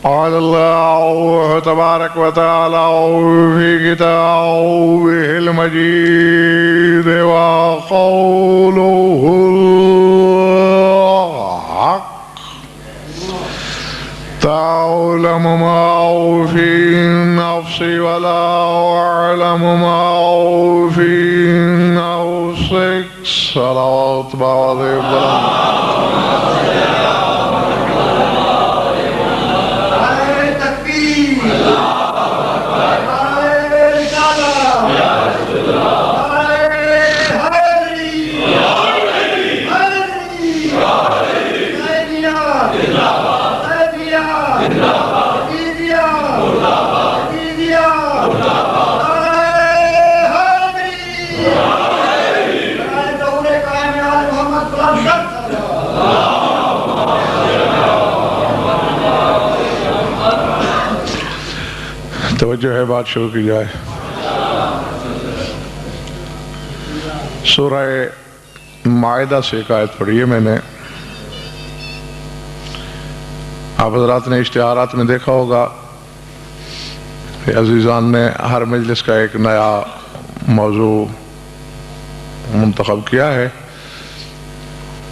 قال الله تبارك وتعالى في كتابه المجيد وقوله الحق تعلم ما في نفسي ولا أعلم ما في نفسك صلوات بعض توجہ ہے، بات شروع کی جائے۔ سورہ مائدہ سے ایک آیت پڑھی ہے میں نے، آپ حضرات نے اشتہارات میں دیکھا ہوگا کہ عزیزان نے ہر مجلس کا ایک نیا موضوع منتخب کیا ہے،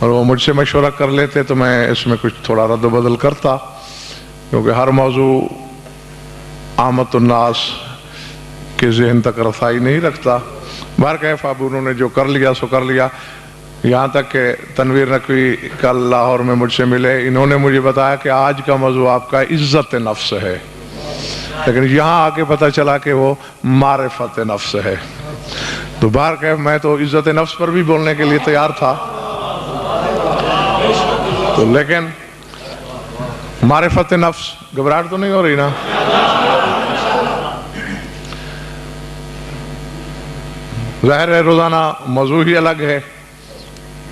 اور وہ مجھ سے مشورہ کر لیتے تو میں اس میں کچھ تھوڑا رد و بدل کرتا، کیونکہ ہر موضوع عامت الناس کے ذہن تک رسائی نہیں رکھتا۔ بہرکیف اب انہوں نے جو کر لیا سو کر لیا، یہاں تک کہ تنویر نقوی کل لاہور میں مجھ سے ملے، انہوں نے مجھے بتایا کہ آج کا موضوع آپ کا عزت نفس ہے، لیکن یہاں آ کے پتہ چلا کہ وہ معرفت نفس ہے۔ تو بہرکیف میں تو عزت نفس پر بھی بولنے کے لیے تیار تھا، تو لیکن معرفت نفس، گھبراہٹ تو نہیں ہو رہی نا؟ ظاہر ہے روزانہ موضوع ہی الگ ہے،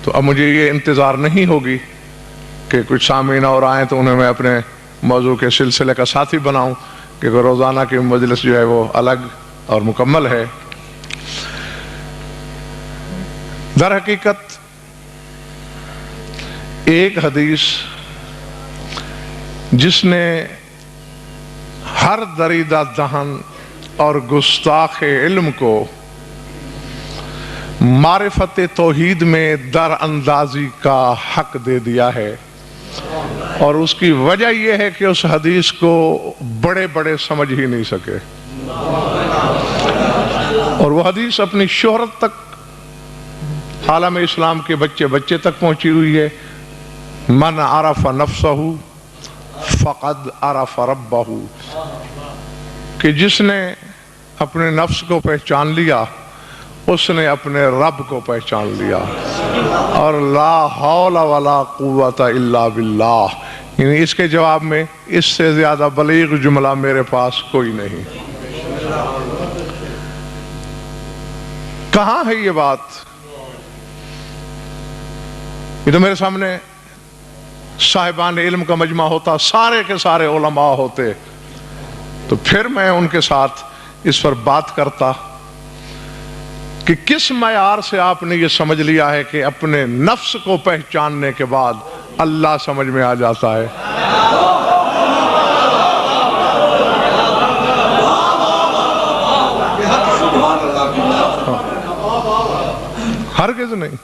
تو اب مجھے یہ انتظار نہیں ہوگی کہ کچھ سامعین اور آئیں تو انہیں میں اپنے موضوع کے سلسلے کا ساتھی بناؤں، کیونکہ روزانہ کی مجلس جو ہے وہ الگ اور مکمل ہے۔ در حقیقت ایک حدیث جس نے ہر دریدہ دہن اور گستاخ علم کو معرفت توحید میں در اندازی کا حق دے دیا ہے، اور اس کی وجہ یہ ہے کہ اس حدیث کو بڑے بڑے سمجھ ہی نہیں سکے، اور وہ حدیث اپنی شہرت تک عالم اسلام کے بچے بچے تک پہنچی ہوئی ہے۔ من عرف نفسہ فقد عرف ربہ، کہ جس نے اپنے نفس کو پہچان لیا اس نے اپنے رب کو پہچان لیا، اور لا حول ولا قوت الا باللہ، یعنی اس کے جواب میں اس سے زیادہ بلیغ جملہ میرے پاس کوئی نہیں۔ کہاں ہے یہ بات؟ یہ تو میرے سامنے صاحبان علم کا مجمع ہوتا، سارے کے سارے علماء ہوتے، تو پھر میں ان کے ساتھ اس پر بات کرتا کہ کس معیار سے آپ نے یہ سمجھ لیا ہے کہ اپنے نفس کو پہچاننے کے بعد اللہ سمجھ میں آ جاتا ہے۔ ہرگز نہیں۔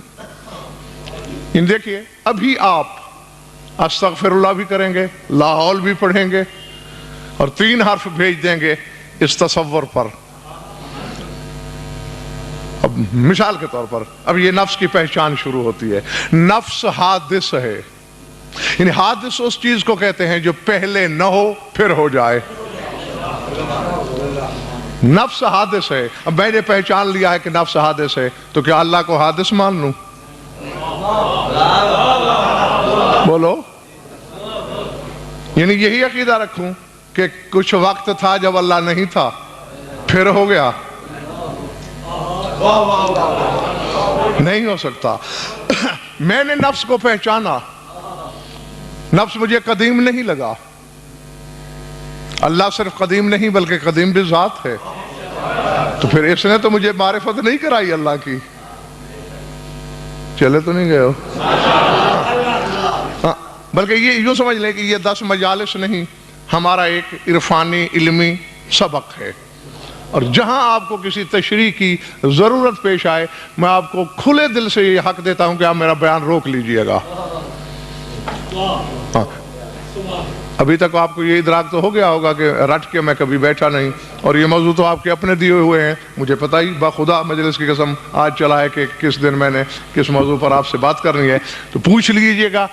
دیکھیے ابھی آپ استغفر اللہ بھی کریں گے، لا حول بھی پڑھیں گے، اور 3 حرف بھیج دیں گے اس تصور پر۔ اب مثال کے طور پر اب یہ نفس کی پہچان شروع ہوتی ہے۔ نفس حادث ہے، یعنی حادث اس چیز کو کہتے ہیں جو پہلے نہ ہو پھر ہو جائے۔ نفس حادث ہے۔ اب میں نے پہچان لیا ہے کہ نفس حادث ہے، تو کیا اللہ کو حادث مان لوں؟ بولو، یعنی یہی عقیدہ رکھوں کہ کچھ وقت تھا جب اللہ نہیں تھا پھر ہو گیا؟ نہیں ہو سکتا۔ میں نے نفس کو پہچانا، نفس مجھے قدیم نہیں لگا۔ اللہ صرف قدیم نہیں بلکہ قدیم بھی ذات ہے، تو پھر اس نے تو مجھے معرفت نہیں کرائی اللہ کی۔ چلے تو نہیں گئے ہو؟ بلکہ یہ یوں سمجھ لیں کہ یہ 10 مجالس نہیں، ہمارا ایک عرفانی علمی سبق ہے، اور جہاں آپ کو کسی تشریح کی ضرورت پیش آئے میں آپ کو کھلے دل سے یہ حق دیتا ہوں کہ آپ میرا بیان روک لیجئے گا۔ ہاں، ابھی تک آپ کو یہ ادراک تو ہو گیا ہوگا کہ رٹ کے میں کبھی بیٹھا نہیں، اور یہ موضوع تو آپ کے اپنے دیے ہوئے ہیں، مجھے پتہ ہی بخدا مجلس کی قسم آج چلا ہے کہ کس دن میں نے کس موضوع پر آپ سے بات کرنی ہے، تو پوچھ لیجئے گا،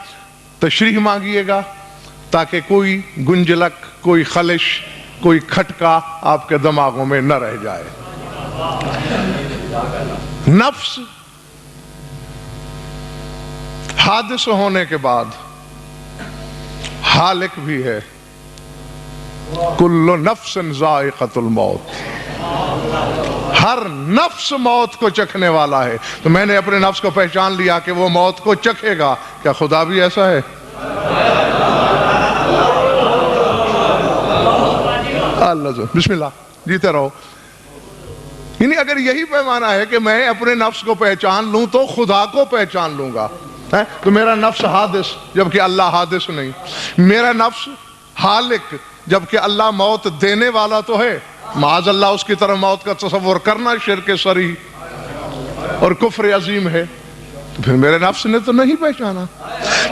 تشریح مانگیے گا، تاکہ کوئی گنجلک، کوئی خلش، کوئی کھٹکا آپ کے دماغوں میں نہ رہ جائے۔ نفس حادث ہونے کے بعد حالک بھی ہے، کل نفس ذائقۃ الموت، ہر نفس موت کو چکھنے والا ہے۔ تو میں نے اپنے نفس کو پہچان لیا کہ وہ موت کو چکھے گا، کیا خدا بھی ایسا ہے؟ اللہ، بسم اللہ، جیتے رہو۔ یعنی اگر یہی پیمانہ ہے کہ میں اپنے نفس کو پہچان لوں تو خدا کو پہچان لوں گا، تو میرا نفس حادث جبکہ اللہ حادث نہیں، میرا نفس حالک جبکہ اللہ موت دینے والا تو ہے، معاذ اللہ اس کی طرف موت کا تصور کرنا شرک صریح اور کفر عظیم ہے۔ تو پھر میرے نفس نے تو نہیں پہچانا۔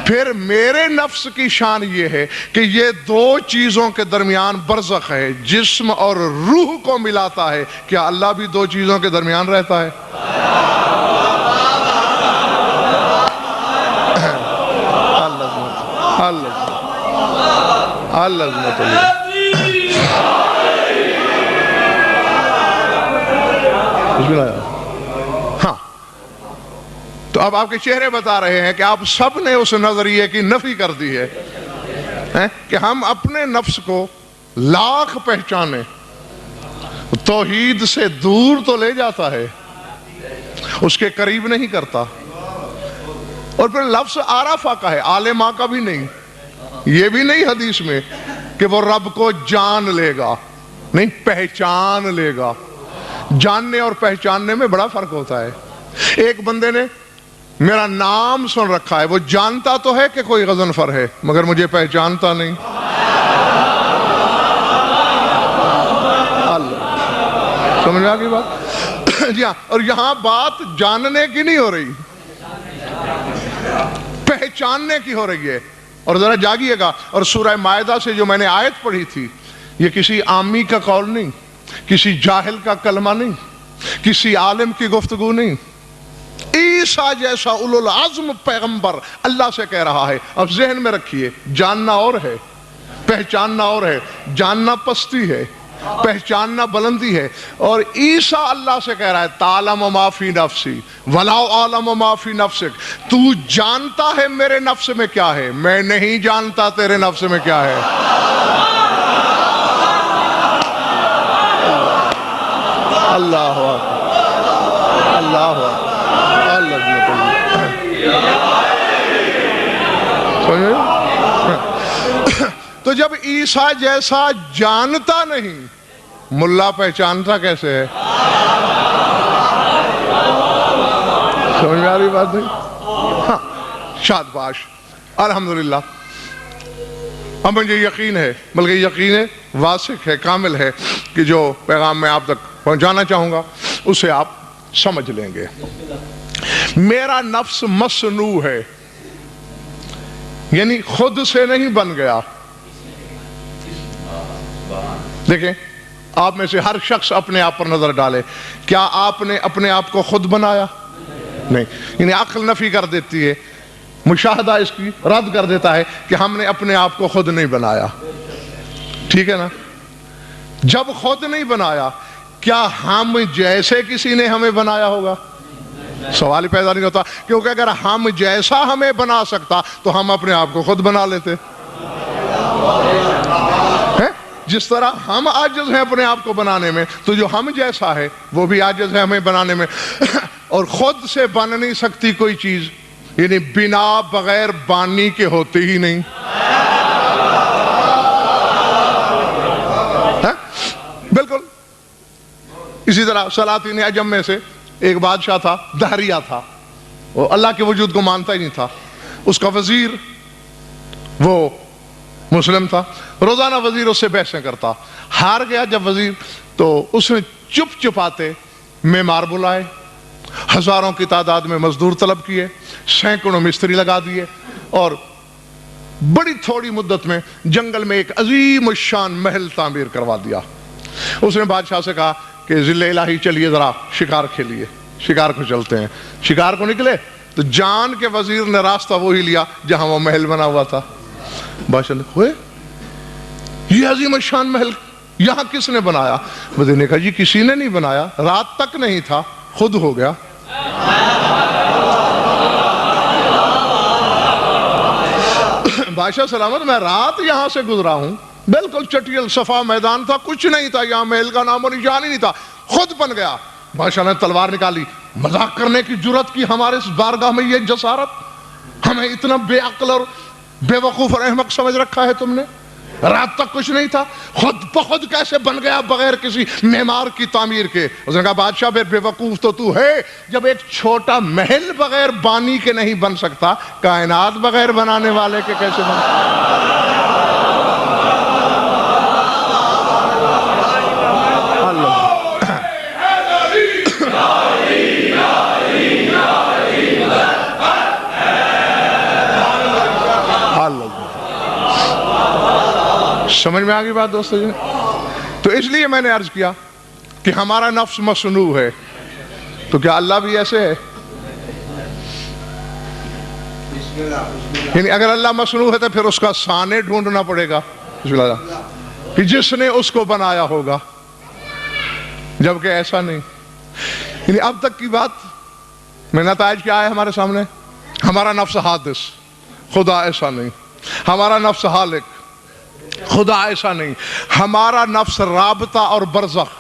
پھر میرے نفس کی شان یہ ہے کہ یہ دو چیزوں کے درمیان برزخ ہے، جسم اور روح کو ملاتا ہے۔ کیا اللہ بھی دو چیزوں کے درمیان رہتا ہے؟ ہاں، تو اب آپ کے چہرے بتا رہے ہیں کہ آپ سب نے اس نظریے کی نفی کر دی ہے کہ ہم اپنے نفس کو لاکھ پہچانے، توحید سے دور تو لے جاتا ہے، اس کے قریب نہیں کرتا۔ اور پھر لفظ عارفہ کا ہے، عالمہ کا بھی نہیں، یہ بھی نہیں حدیث میں کہ وہ رب کو جان لے گا، نہیں، پہچان لے گا۔ جاننے اور پہچاننے میں بڑا فرق ہوتا ہے۔ ایک بندے نے میرا نام سن رکھا ہے، وہ جانتا تو ہے کہ کوئی غضنفر ہے مگر مجھے پہچانتا نہیں۔ اللہ، سمجھ آ گئی بات؟ جی ہاں، اور یہاں بات جاننے کی نہیں ہو رہی، پہچاننے کی ہو رہی ہے۔ اور ذرا جاگیے گا، اور سورہ مائدہ سے جو میں نے آیت پڑھی تھی، یہ کسی عامی کا قول نہیں، کسی جاہل کا کلمہ نہیں، کسی عالم کی گفتگو نہیں، عیسیٰ جیسا اولو العزم پیغمبر اللہ سے کہہ رہا ہے۔ اب ذہن میں رکھیے، جاننا اور ہے، پہچاننا اور ہے۔ جاننا پستی ہے، پہچاننا بلندی ہے۔ اور عیسیٰ اللہ سے کہہ رہا ہے تعلم ما فی نفسی ولا اعلم ما فی نفسک، تو جانتا ہے میرے نفس میں کیا ہے، میں نہیں جانتا تیرے نفس میں کیا ہے۔ اللہ اللہ تو جب عیسیٰ جیسا جانتا نہیں، ملا پہچانتا کیسے ہے؟ سمجھ میں آ رہی بات نہیں؟ ہاں، شاد باش، الحمدللہ۔ اب مجھے یقین ہے، بلکہ یقین واثق ہے، کامل ہے، کہ جو پیغام میں آپ تک پہنچانا چاہوں گا اسے آپ سمجھ لیں گے۔ میرا نفس مصنوع ہے، یعنی خود سے نہیں بن گیا۔ دیکھیں، آپ میں سے ہر شخص اپنے آپ پر نظر ڈالے، کیا آپ نے اپنے آپ کو خود بنایا؟ نہیں، یعنی عقل نفی کر دیتی ہے، مشاہدہ اس کی رد کر دیتا ہے کہ ہم نے اپنے آپ کو خود نہیں بنایا۔ ٹھیک ہے نا؟ جب خود نہیں بنایا، کیا ہم جیسے کسی نے ہمیں بنایا ہوگا؟ سوال ہی پیدا نہیں ہوتا، کیونکہ اگر ہم جیسا ہمیں بنا سکتا تو ہم اپنے آپ کو خود بنا لیتے۔ جس طرح ہم عاجز ہیں اپنے آپ کو بنانے میں، تو جو ہم جیسا ہے وہ بھی عاجز ہے ہمیں بنانے میں۔ اور خود سے بن نہیں سکتی کوئی چیز، یعنی بنا بغیر بانی کے ہوتے ہی نہیں۔ بالکل اسی طرح سلاطین عجم میں سے ایک بادشاہ تھا، دہریہ تھا، وہ اللہ کے وجود کو مانتا ہی نہیں تھا۔ اس کا وزیر وہ مسلم تھا، روزانہ وزیر اس سے بحثیں کرتا، ہار گیا جب وزیر تو اس نے چپ چپاتے معمار بلائے، ہزاروں کی تعداد میں مزدور طلب کیے، سینکڑوں مستری لگا دیے، اور بڑی تھوڑی مدت میں جنگل میں ایک عظیم الشان محل تعمیر کروا دیا۔ اس نے بادشاہ سے کہا کہ ذل الہی چلیے ذرا شکار کھیلیے، شکار کو چلتے ہیں۔ شکار کو نکلے تو جان کے وزیر نے راستہ وہی لیا جہاں وہ محل بنا ہوا تھا۔ بادشاہ نے ہوئے یہ عظیم الشان محل یہاں کس نے بنایا؟ وزیر نے کہا جی کسی نے نہیں بنایا، رات تک نہیں تھا، خود ہو گیا۔ بادشاہ سلامت، میں رات یہاں سے گزرا ہوں، بالکل چٹیل صفا میدان تھا، کچھ نہیں تھا، یہاں محل کا نام و نشان ہی نہیں تھا، خود بن گیا۔ بادشاہ نے تلوار نکالی، مذاق کرنے کی جرت کی ہمارے اس بارگاہ میں یہ جسارت، ہمیں اتنا بے عقل اور بے وقوف اور احمق سمجھ رکھا ہے تم نے؟ رات تک کچھ نہیں تھا، خود بخود کیسے بن گیا بغیر کسی معمار کی تعمیر کے؟ اس نے کہا بادشاہ بے وقوف تو ہے، جب ایک چھوٹا محل بغیر بانی کے نہیں بن سکتا، کائنات بغیر بنانے والے کے کیسے بن سکتا؟ سمجھ میں آگئی بات دوستو جی؟ تو اس لیے میں نے عرض کیا کہ ہمارا نفس مصنوع ہے، تو کیا اللہ بھی ایسے ہے؟ یعنی اگر اللہ مصنوع ہے تو پھر اس کا سانے ڈھونڈنا پڑے گا کہ جس نے اس کو بنایا ہوگا، جبکہ ایسا نہیں۔ یعنی اب تک کی بات میں نتائج کیا ہے ہمارے سامنے؟ ہمارا نفس حادث، خدا ایسا نہیں۔ ہمارا نفس حالق، خدا ایسا نہیں۔ ہمارا نفس رابطہ اور برزخ،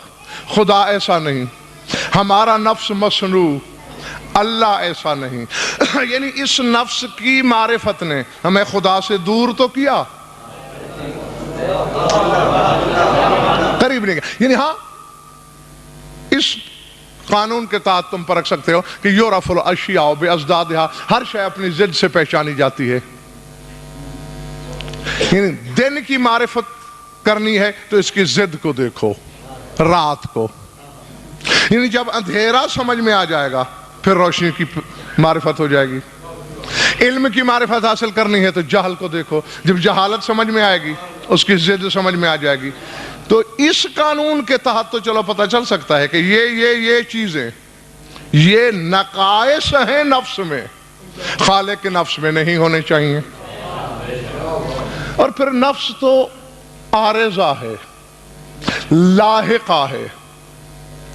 خدا ایسا نہیں۔ ہمارا نفس مصنوع، اللہ ایسا نہیں۔ یعنی اس نفس کی معرفت نے ہمیں خدا سے دور تو کیا، قریب نہیں کیا۔ یعنی ہاں اس قانون کے تحت تم پرکھ سکتے ہو کہ یعرف الاشیاء بازدادہا، ہر شے اپنی ضد سے پہچانی جاتی ہے۔ یعنی دن کی معرفت کرنی ہے تو اس کی ضد کو دیکھو، رات کو۔ یعنی جب اندھیرا سمجھ میں آ جائے گا پھر روشنی کی معرفت ہو جائے گی۔ علم کی معرفت حاصل کرنی ہے تو جہل کو دیکھو، جب جہالت سمجھ میں آئے گی اس کی ضد سمجھ میں آ جائے گی۔ تو اس قانون کے تحت تو چلو پتہ چل سکتا ہے کہ یہ چیزیں یہ نقائص ہیں نفس میں، خالق کے نفس میں نہیں ہونے چاہیے۔ اور پھر نفس تو عارضہ ہے، لاحقہ ہے،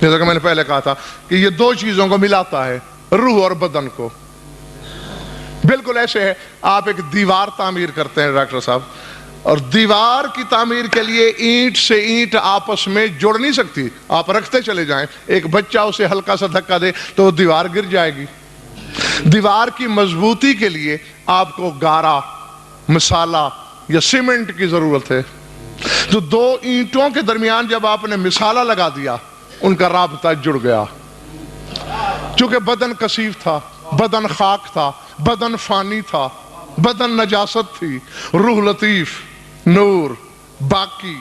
جیسا کہ میں نے پہلے کہا تھا کہ یہ دو چیزوں کو ملاتا ہے، روح اور بدن کو۔ بالکل ایسے ہے، آپ ایک دیوار تعمیر کرتے ہیں ڈاکٹر صاحب، اور دیوار کی تعمیر کے لیے اینٹ سے اینٹ آپس میں جڑ نہیں سکتی، آپ رکھتے چلے جائیں، ایک بچہ اسے ہلکا سا دھکا دے تو وہ دیوار گر جائے گی۔ دیوار کی مضبوطی کے لیے آپ کو گارا، مسالہ یا سیمنٹ کی ضرورت ہے۔ تو دو اینٹوں کے درمیان جب آپ نے مسالہ لگا دیا ان کا رابطہ جڑ گیا۔ چونکہ بدن کثیف تھا، بدن خاک تھا، بدن فانی تھا، بدن نجاست تھی، روح لطیف، نور، باقی،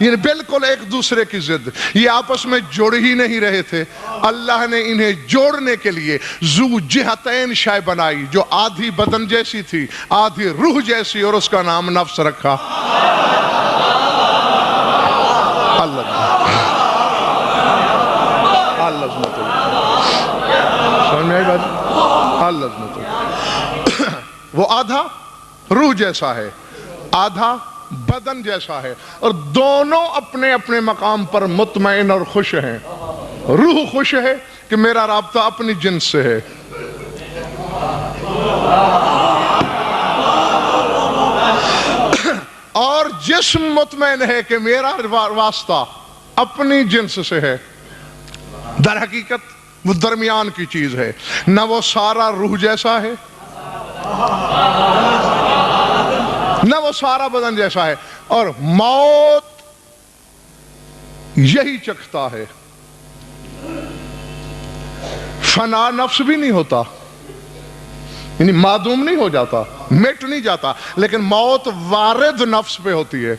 یعنی بالکل ایک دوسرے کی ضد، یہ آپس میں جڑ ہی نہیں رہے تھے۔ اللہ نے انہیں جوڑنے کے لیے ذو جہتین شے بنائی، جو آدھی بدن جیسی تھی آدھی روح جیسی، اور اس کا نام نفس رکھا۔ اللہ سمجھ میں آئی بات؟ اللہ وہ آدھا روح جیسا ہے، آدھا بدن جیسا ہے، اور دونوں اپنے اپنے مقام پر مطمئن اور خوش ہیں۔ روح خوش ہے کہ میرا رابطہ اپنی جنس سے ہے، اور جسم مطمئن ہے کہ میرا واسطہ اپنی جنس سے ہے۔ در حقیقت وہ درمیان کی چیز ہے، نہ وہ سارا روح جیسا ہے نہ وہ سارا بدن جیسا ہے، اور موت یہی چکھتا ہے۔ فنا نفس بھی نہیں ہوتا، یعنی معدوم نہیں ہو جاتا، مٹ نہیں جاتا، لیکن موت وارد نفس پہ ہوتی ہے.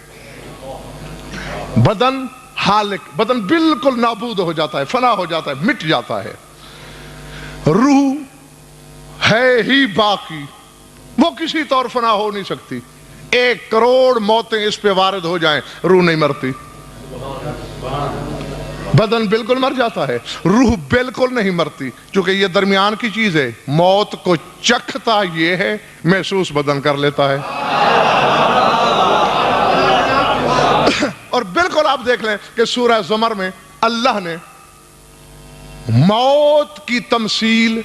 بدن ہالک، بدن بالکل نابود ہو جاتا ہے، فنا ہو جاتا ہے، مٹ جاتا ہے. روح ہے ہی باقی، وہ کسی طور فنا ہو نہیں سکتی. 1 کروڑ موتیں اس پہ وارد ہو جائیں، روح نہیں مرتی. بدن بالکل مر جاتا ہے، روح بالکل نہیں مرتی، چونکہ یہ درمیان کی چیز ہے. موت کو چکھتا یہ ہے، محسوس بدن کر لیتا ہے. اور بالکل آپ دیکھ لیں کہ سورہ زمر میں اللہ نے موت کی تمثیل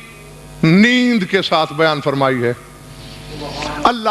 نیند کے ساتھ بیان فرمائی ہے. اللہ